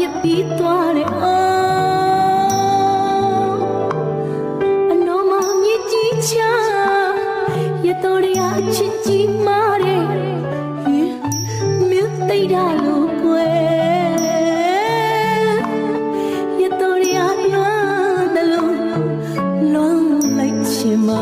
ပြစ်ပြီးသွားတယ်အော်အနော်မမြစ်ကြီးချရတော်ရအချစ်ကြီးမာတယ်မြစ်သိတာလို့ကွယ်ရတော်ရလွမ်းတယ်လို့လွမ်းလိုက်ချင်မှာ